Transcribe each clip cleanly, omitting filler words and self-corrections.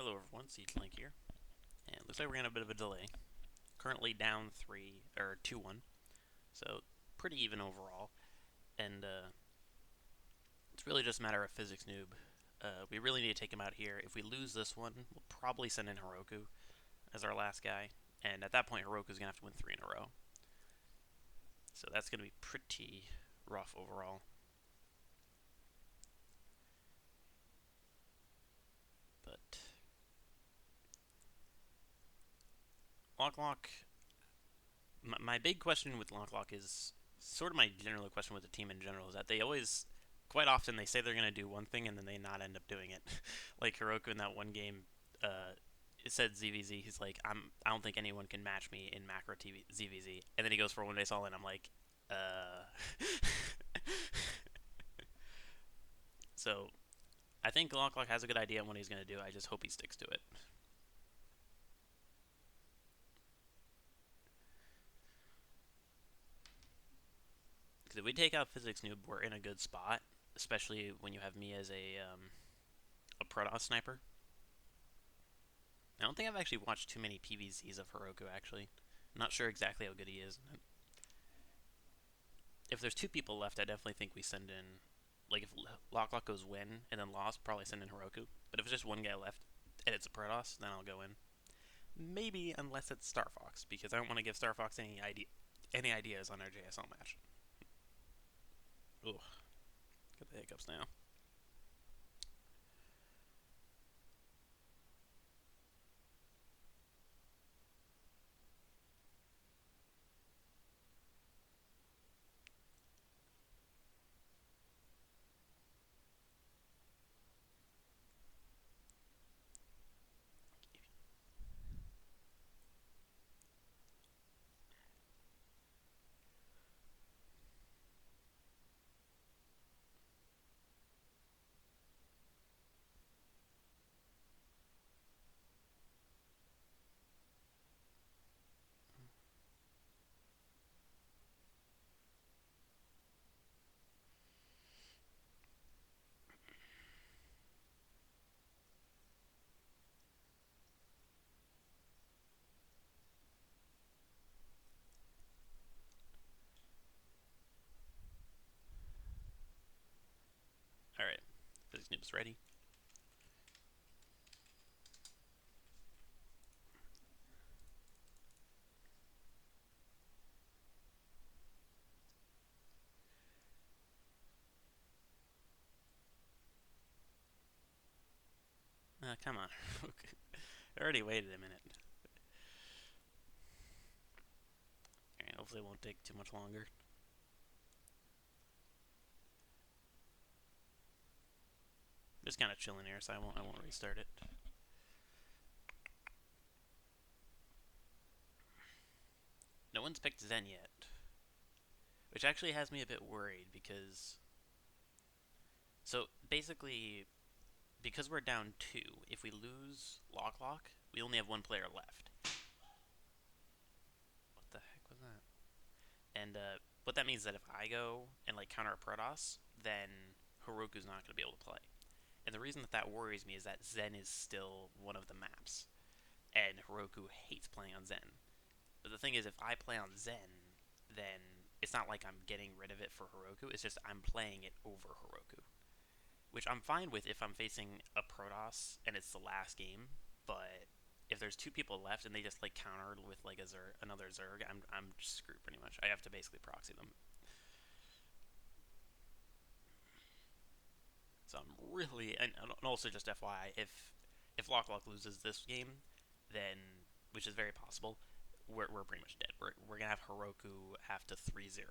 Hello everyone, CJinLair here, and looks like we're gonna have a bit of a delay. Currently down 2-1, so pretty even overall, and it's really just a matter of PhysicsNoob. We really need to take him out here. If we lose this one, we'll probably send in Heroku as our last guy, and at that point Heroku's gonna have to win 3 in a row. So that's gonna be pretty rough overall. But loklok, my big question with loklok is sort of my general question with the team in general is that they always, quite often, they say they're going to do one thing and then they not end up doing it. Like Heroku in that one game, it said ZVZ. He's like, I don't think anyone can match me in macro TV ZVZ, and then he goes for one base all in. I'm like, uh. So I think loklok has a good idea on what he's going to do. I just hope he sticks to it. Because if we take out PhysicsNoob, we're in a good spot, especially when you have me as a Protoss sniper. I don't think I've actually watched too many PVZs of Heroku, actually. I'm not sure exactly how good he is. If there's 2 people left, I definitely think we send in... Like, if loklok goes win and then lost, probably send in Heroku. But if it's just one guy left and it's a Protoss, then I'll go in. Maybe unless it's Star Fox, because I don't want to give Star Fox any ideas on our JSL match. Ugh. Get the hiccups now. Alright. PhysicsNoob's ready. Come on. I already waited a minute. Alright, hopefully it won't take too much longer. Just kind of chilling here, so I won't restart it. No one's picked Zen yet, which actually has me a bit worried because... So basically, because we're down 2, if we lose loklok, we only have 1 player left. What the heck was that? And what that means is that if I go and like counter a Protoss, then Heroku's not going to be able to play. And the reason that worries me is that Zen is still one of the maps, and Heroku hates playing on Zen. But the thing is, if I play on Zen, then it's not like I'm getting rid of it for Heroku, it's just I'm playing it over Heroku. Which I'm fine with if I'm facing a Protoss and it's the last game, but if there's 2 people left and they just like countered with like another Zerg, I'm just screwed pretty much. I have to basically proxy them. So I'm really, and also just FYI, if loklok loses this game, then, which is very possible, we're pretty much dead. We're gonna have Heroku have to 3-0,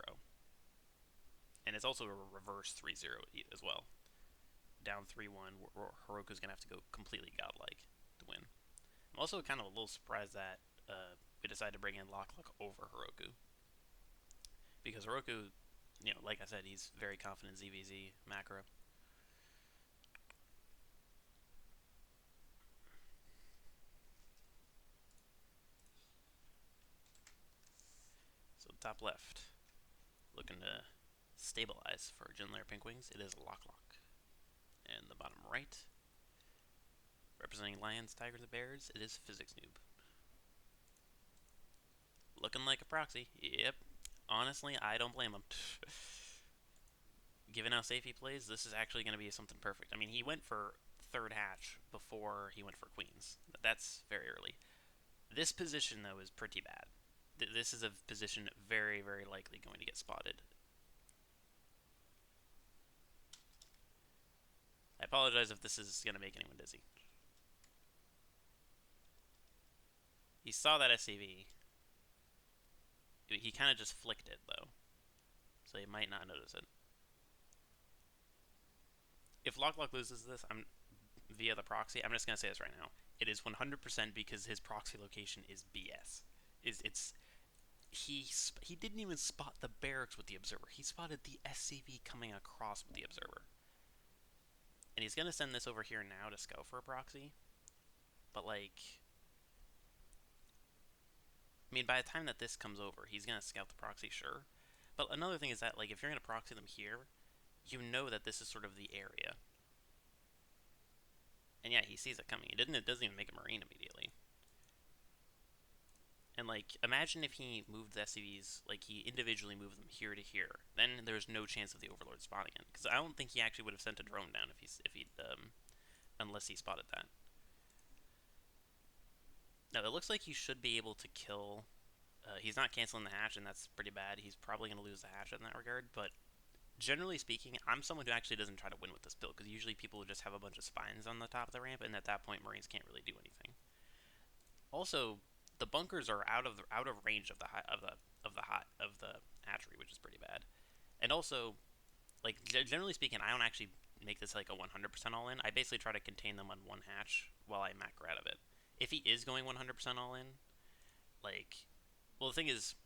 and it's also a reverse 3-0 as well. Down 3-1, Heroku's gonna have to go completely godlike to win. I'm also kind of a little surprised that we decided to bring in loklok over Heroku, because Heroku, you know, like I said, he's very confident ZVZ macro. So top left, looking to stabilize for JinLair PinkWings, it is loklok. And the bottom right, Representing lions, tigers, and bears, it is PhysicsNoob. Looking like a proxy. Yep. Honestly, I don't blame him. Given how safe he plays, this is actually going to be something perfect. I mean, he went for third hatch before he went for queens. That's very early. This position, though, is pretty bad. This is a position very, very likely going to get spotted. I apologize if this is going to make anyone dizzy. He saw that SCV. He kind of just flicked it, though. So he might not notice it. If loklok loses this, I'm via the proxy, I'm just going to say this right now. It is 100% because his proxy location is BS. He didn't even spot the barracks with the observer. He spotted the SCV coming across with the observer. And he's going to send this over here now to scout for a proxy. But, like, I mean, by the time that this comes over, he's going to scout the proxy, sure. But another thing is that, like, if you're going to proxy them here, you know that this is sort of the area. And yeah, he sees it coming. It doesn't even make a marine immediately. And, like, imagine if he moved the SCVs, like, he individually moved them here to here. Then there's no chance of the Overlord spotting it. Because I don't think he actually would have sent a drone down unless he spotted that. Now, it looks like he should be able to kill. He's not canceling the hatch, and that's pretty bad. He's probably going to lose the hatch in that regard. But generally speaking, I'm someone who actually doesn't try to win with this build, because usually people just have a bunch of spines on the top of the ramp, and at that point, Marines can't really do anything. Also, the bunkers are out of range of the hatchery, which is pretty bad. And also, like, generally speaking, I don't actually make this like a 100% all in. I basically try to contain them on one hatch while I macro out of it. If he is going 100% all in, like, well, the thing is,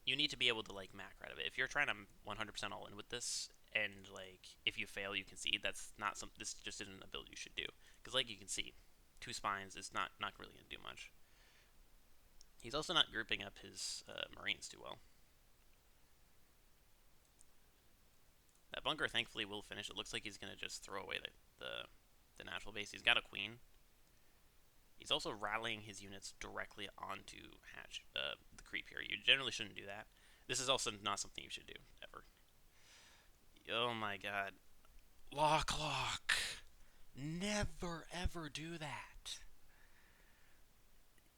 you need to be able to, like, macro out of it. If you're trying to 100% all in with this, and, like, if you fail, you concede, that's not some. This just isn't a build you should do. Because, like, you can see, 2 spines is not really going to do much. He's also not grouping up his Marines too well. That bunker, thankfully, will finish. It looks like he's going to just throw away the natural base. He's got a queen. He's also rallying his units directly onto the creep here. You generally shouldn't do that. This is also not something you should do, ever. Oh my god. Loklok! Never, ever do that.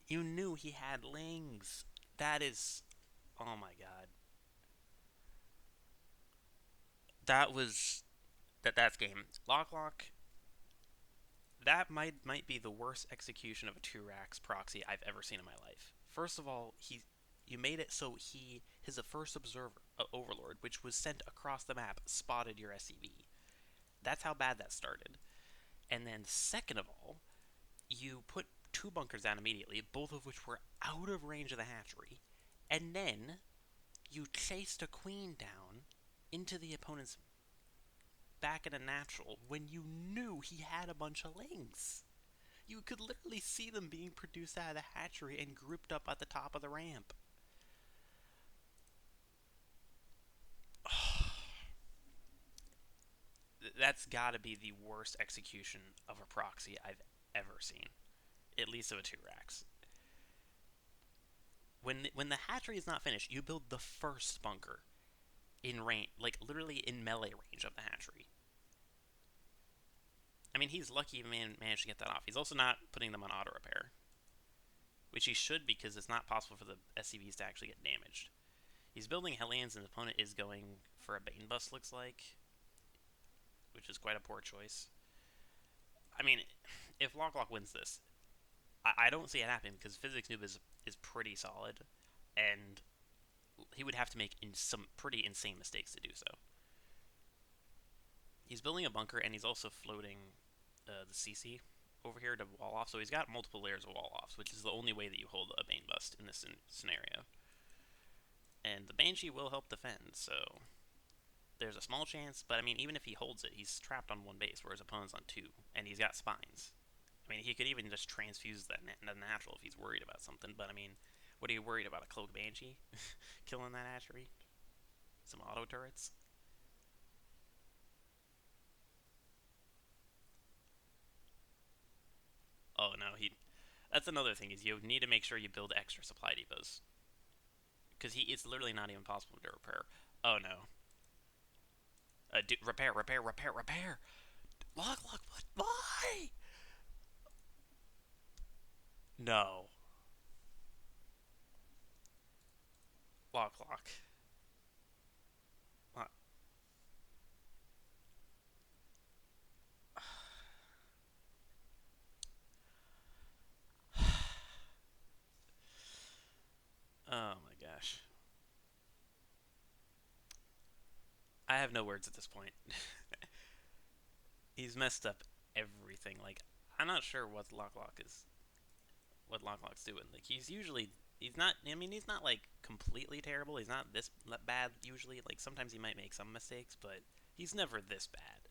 You knew he had lings. That is... Oh my god. That's game. Loklok, that might be the worst execution of a 2-Rax proxy I've ever seen in my life. First of all, you made it so his first observer, Overlord, which was sent across the map, spotted your SCV. That's how bad that started. And then second of all, you put 2 bunkers down immediately, both of which were out of range of the hatchery, and then you chased a queen down into the opponent's back at a natural when you knew he had a bunch of lings. You could literally see them being produced out of the hatchery and grouped up at the top of the ramp. That's gotta be the worst execution of a proxy I've ever seen. At least of a 2-Rax. When the hatchery is not finished, you build the first bunker in range, like literally in melee range of the hatchery. I mean, he's lucky he managed to get that off. He's also not putting them on auto repair, which he should, because it's not possible for the SCVs to actually get damaged. He's building Hellions, and his opponent is going for a Bane Bust, looks like, which is quite a poor choice. I mean, if loklok wins this, I don't see it happening, because PhysicsNoob is pretty solid, and he would have to make some pretty insane mistakes to do so. He's building a bunker, and he's also floating the CC over here to wall off, so he's got multiple layers of wall offs, which is the only way that you hold a Bane Bust in this scenario. And the Banshee will help defend, so there's a small chance, but I mean, even if he holds it, he's trapped on 1 base, whereas opponent's on 2, and he's got spines. I mean, he could even just transfuse the natural if he's worried about something, but I mean, what are you worried about, a Cloak Banshee killing that hatchery? Some auto turrets? Oh no, he. That's another thing is you need to make sure you build extra supply depots because it's literally not even possible to repair. Oh no. Repair, repair, repair, repair. Lock, what? Why? No. Lock. Lock. Oh my gosh. I have no words at this point. He's messed up everything. Like, I'm not sure what Locklock's doing. Like, he's not. I mean, he's not like completely terrible. He's not this bad usually. Like, sometimes he might make some mistakes, but he's never this bad.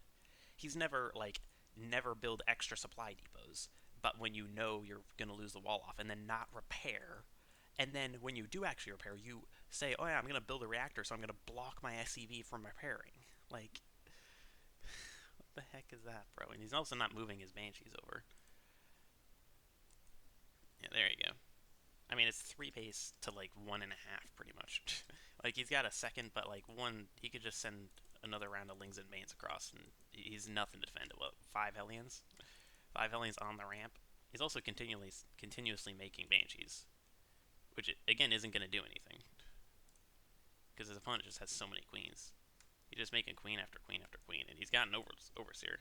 He's never like never build extra supply depots. But when you know you're gonna lose the wall off and then not repair, and then when you do actually repair, you say, "Oh yeah, I'm gonna build a reactor, so I'm gonna block my SCV from repairing." Like, what the heck is that, bro? And he's also not moving his banshees over. Yeah, there you go. I mean, it's 3 base to like 1.5, pretty much. Like he's got a second, but like one, he could just send another round of Lings and Banes across, and he's nothing to defend. What, 5 Hellions? 5 Hellions on the ramp. He's also continuously making Banshees, which again isn't going to do anything because his opponent just has so many queens. He's just making queen after queen after queen, and he's got an overseer.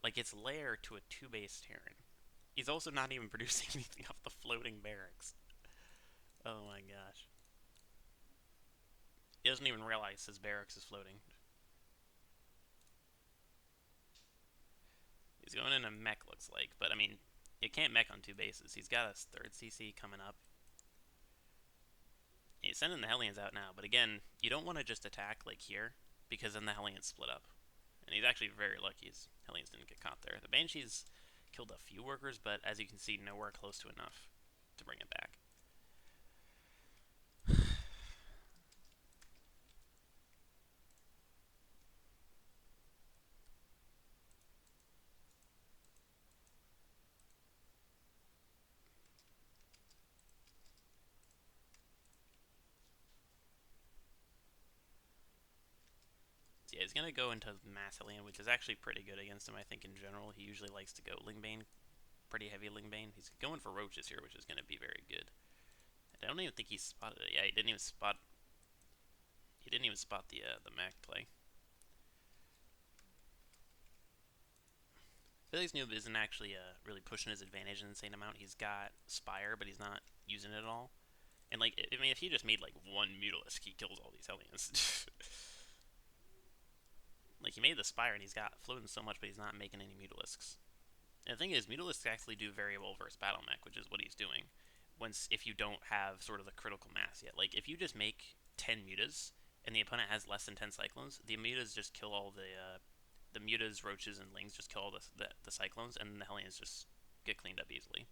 Like it's lair to a 2 base Terran. He's also not even producing anything off the floating barracks. Oh my gosh. He doesn't even realize his barracks is floating. He's going in a mech, looks like, but I mean, you can't mech on 2 bases. He's got a third CC coming up. He's sending the Hellions out now, but again, you don't want to just attack like here, because then the Hellions split up. And he's actually very lucky his Hellions didn't get caught there. The Banshees killed a few workers, but as you can see, nowhere close to enough to bring it back. So yeah, he's going to go into Mass Hellion, which is actually pretty good against him, I think, in general. He usually likes to go Lingbane, pretty heavy Lingbane. He's going for Roaches here, which is going to be very good. I don't even think he spotted it. Yeah, he didn't even spot. He didn't even spot the mech play. PhysicsNoob isn't actually really pushing his advantage an insane amount. He's got Spire, but he's not using it at all. And like, I mean, if he just made like one Mutalisk, he kills all these Hellions. Like he made the Spire and he's got floating so much, but he's not making any Mutalisks. And the thing is, Mutalisks actually do very well versus Battle Mech, which is what he's doing. Once if you don't have sort of the critical mass yet, like if you just make 10 Mutas and the opponent has less than 10 Cyclones, the Mutas just kill all the Mutas, Roaches, and Lings just kill all the Cyclones, and the Hellions just get cleaned up easily.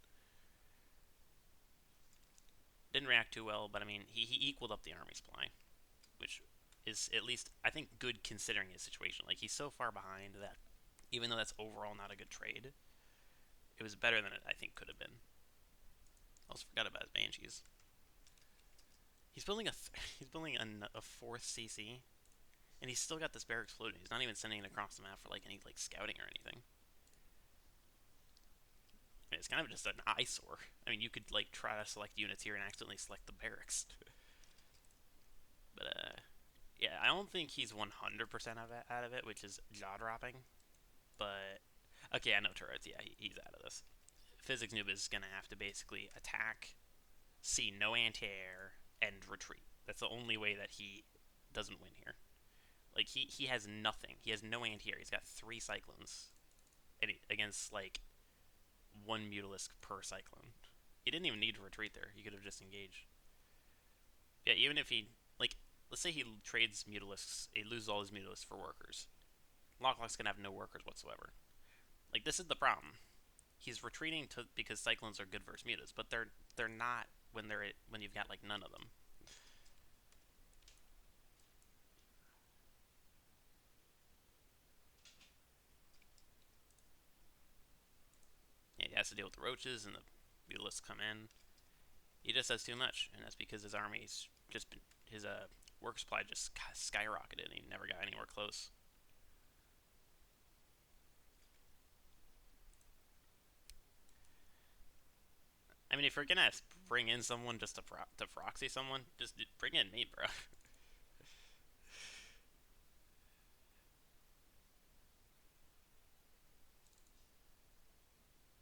Didn't react too well, but I mean, he equaled up the army supply, which is at least, I think, good considering his situation. Like, he's so far behind that even though that's overall not a good trade, it was better than it, I think, could have been. I also forgot about his Banshees. He's building he's building a 4th CC, and he's still got this barracks floating. He's not even sending it across the map for like any like scouting or anything. I mean, it's kind of just an eyesore. I mean, you could like try to select units here and accidentally select the barracks. But yeah, I don't think he's 100% out of it, which is jaw dropping. But okay, I know turrets. Yeah, he's out of this. PhysicsNoob is gonna have to basically attack, see no anti-air, and retreat. That's the only way that he doesn't win here. Like he has nothing. He has no anti-air. He's got 3 Cyclones, and against like 1 Mutalisk per Cyclone. He didn't even need to retreat there. He could have just engaged. Yeah, even if he like, let's say he trades Mutalisks, he loses all his Mutalisks for workers. Loklok's gonna have no workers whatsoever. Like this is the problem. He's retreating to because Cyclones are good versus Mutas, but they're not when you've got like none of them. Yeah, has to deal with the roaches and the mutalisks come in. He just does too much, and that's because his army's just been his work supply just skyrocketed, and he never got anywhere close. I mean, if you're gonna bring in someone just to proxy someone, just bring in me, bro.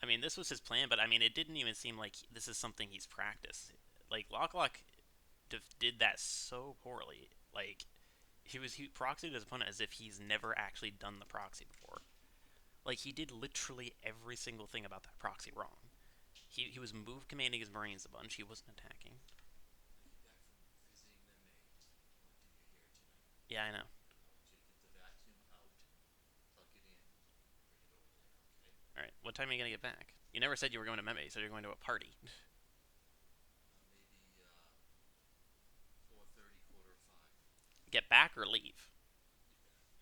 I mean, this was his plan, but I mean, it didn't even seem like this is something he's practiced. Like loklok did that so poorly. Like he proxied his opponent as if he's never actually done the proxy before. Like he did literally every single thing about that proxy wrong. He was move commanding his marines a bunch. He wasn't attacking. Yeah, I know. All right, what time are you gonna get back? You never said you were going to Meme. You said you're going to a party. Get back or leave?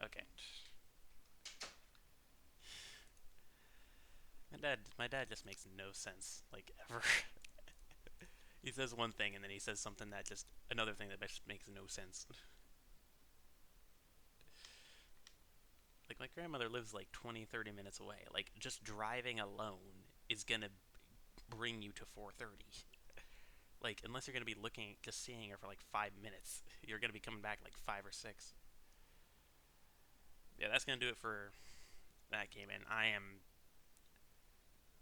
Okay. My dad just makes no sense, like ever. He says one thing and then he says something that just another thing that just makes no sense. Like my grandmother lives like 20, 30 minutes away. Like just driving alone is gonna bring you to 4:30. Like unless you're gonna be looking, just seeing her for like 5 minutes, you're gonna be coming back like 5 or 6. Yeah, that's gonna do it for that game. And I am.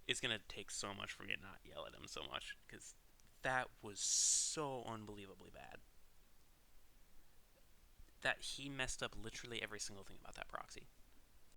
It's gonna take so much for me to not yell at him so much because that was so unbelievably bad. That he messed up literally every single thing about that proxy.